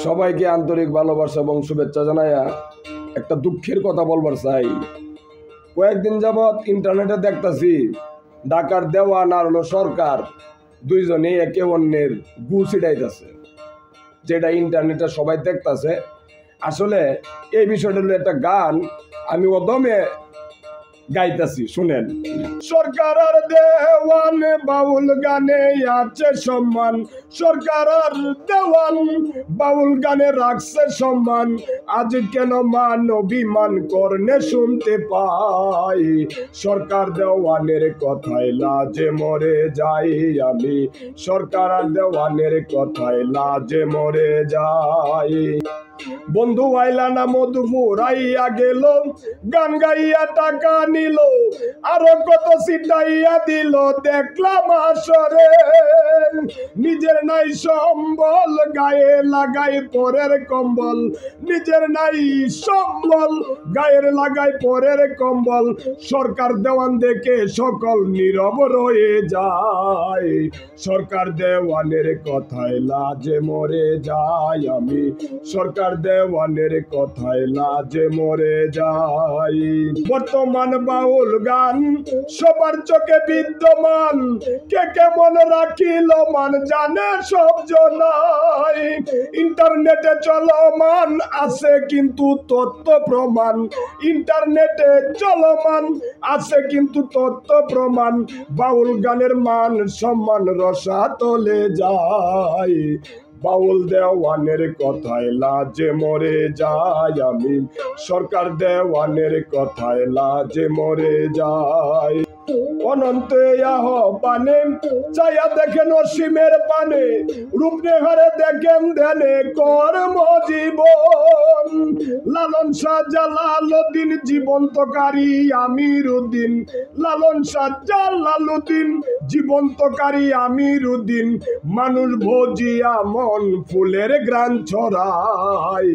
সবাইকে আন্তরিক ভালোবাসা এবং শুভেচ্ছা জানাইয়া একটা দুঃখের কথা বলবার চাই। কয়েকদিন যাবৎ ইন্টারনেটে দেখতাছি ঢাকার দেওয়ান আর হলো সরকার দুইজনে একে অন্যের গু ছিটাইতেছে, যেটা ইন্টারনেটে সবাই দেখতাছে। আসলে এই বিষয়টা হলো একটা গান, আমি ওদমে গাইতাছি, শুনেন। সরকার আর দেওয়ান বাউল গানে আছে সম্মান, সরকার আর দেওয়ান বাউল গানে রাখছে সম্মান। আজ কেন মান অভিমান করনে শুনতে পাই, সরকার দেওয়ানের কথায় লাজে মরে যাই আমি, সরকার আর দেওয়ানের কথায় লাজে মরে যাই। বন্ধু আইলা না মধুপুর আইয়া গেল, গান গাইয়া টাকা নিল, আরো কত সিটাইয়া দিল দেখলাম আসরে। নিজের নাই সম্বল গায়ে লাগাই পরের কম্বল, নিজের নাই সম্বল গায়ের লাগাই পরের কম্বল। সরকার দেওয়ান দেখে সকল নীরব রয়ে যায়, সরকার দেওয়ানের কথায় লাজে মরে যাই আমি, সরকার দেওয়ানের কথায় লাজে মরে যাই। বর্তমান বাউল গান সবার চোখে বিদ্যমান, কে কেমন রাখিল মান জানে সব জনাই। ইন্টারনেটে চলমান আছে কিন্তু তথ্য প্রমাণ, ইন্টারনেটে চলমান আছে কিন্তু তথ্য প্রমাণ। বাউল গানের মান সম্মান রসাতলে যায়, বাউল দেওয়ানের কথায় লাজে মরে যাই আমি, সরকার দেওয়ানের কথায় লাজে মরে যাই। অনন্তে আহ্বানে চাইয়া দেখেন অসীমের পানে, রূপ নেহারে দেখেন ধ্যানে কর্ম জীবন। লালন শাহ জালালউদ্দিন জীবন্তকারী আমির উদ্দিন, লালন শাহ জালালউদ্দিন জীবন্তকারী আমির উদ্দিন। মানুষ ভজিয়া মন ফুলের গ্রান ছড়াই,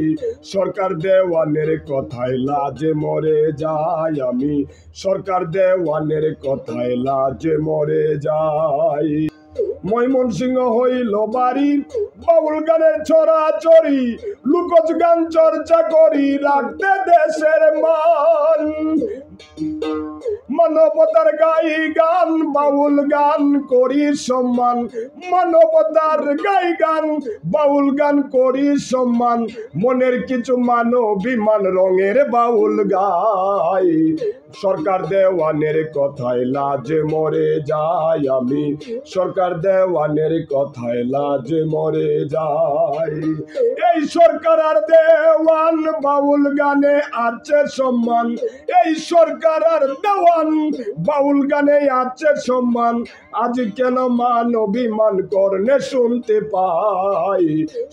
সরকার দেওয়ানের কথায় লাজে মরে যাই আমি, সরকার দেওয়ানের কথায় লাজে মরে যাই। ময়মনসিংহ হইল বাড়ি বাউল গানের ছড়াছড়ি, লুকোচ গান চর্চা করি রাখতে দেশের মান। মানবতার গাই গান বাউল গান করি সম্মান, মানবতার গাই গান বাউল গান করি সম্মান। মনের কিছু মানবিমান রঙের বাউল গাই, সরকার দেওয়ানের কথায় লাজে মরে যাই আমি, সরকার দেওয়ানের কথায় লাজে মরে যাই। এই সরকার আর দেওয়ান বাউল গানে আছে সম্মান, এই সরকার আর দেওয়ান বাউল গানে আছে সম্মান। আজ কেন মান অভিমান করনে শুনতে পাই,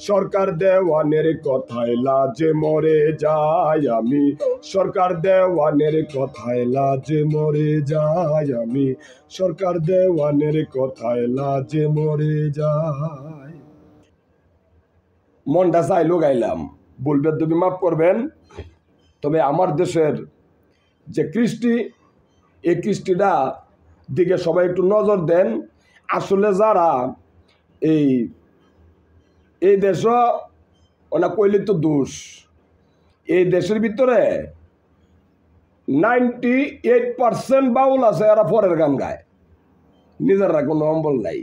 সরকার দেওয়ানের কথায় লাজে মরে যাই আমি, সরকার দেওয়ানের কথায় লাজে মরে যাই আমি, সরকার দেওয়ানের কথায় লাজে মরে যাই। মনটা চাইলো গাইলাম, বলবে তুমি মাফ করবেন। তবে আমার দেশের যে কৃষ্টি, এই কৃষ্টিটা দিকে সবাই একটু নজর দেন। আসলে যারা এই দেশ ওনা কইলে তো দোষ, এই দেশের ভিতরে 98% বাউল আছে, এরা পরের গান গায়, নিজেরা কোনো অম্বল নাই।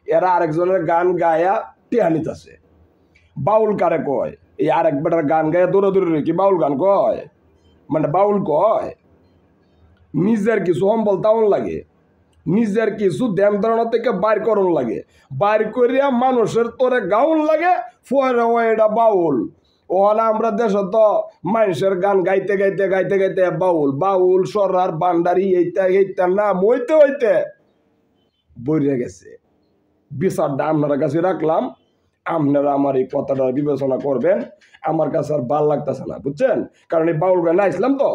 এরা আরেকজনের গান গায়া টেহানিত আছে। বাউল কারে কয়? এই আরেক বেটার গান গায়া দৌড়াদৌড়ি কি বাউল গান কয়? মানে বাউল কয়? নিজের কিছু অম্বল তাউন লাগে, নিজের কিছু ধ্যান ধারণা থেকে বাইর করন লাগে, বাইর করিয়া মানুষের তোরে গাউন লাগে, ফোয়ারে এটা বাউল। ওখানে আমরা দেশে তো মানুষের গান গাইতে গাইতে গাইতে গাইতে বাউল বাউল সরার বান্ডারি এইটা এইটা না মইতে হইতে বইরে গেছে। বিচারটা আপনার কাছে রাখলাম, আপনারা আমার এই কথাটা বিবেচনা করবেন। আমার কাছে আর ভাল লাগতেছে না, বুঝছেন? কারণ এই বাউল গান আসলাম তো,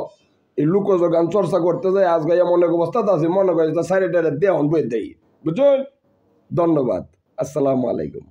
এই লুকোজ গান চর্চা করতে যাই আজ গাইয়া মনে অবস্থাতে আছে, মনে করে সাইডে দেওয়ান বই দেই, বুঝছেন? ধন্যবাদ, আসসালামু আলাইকুম।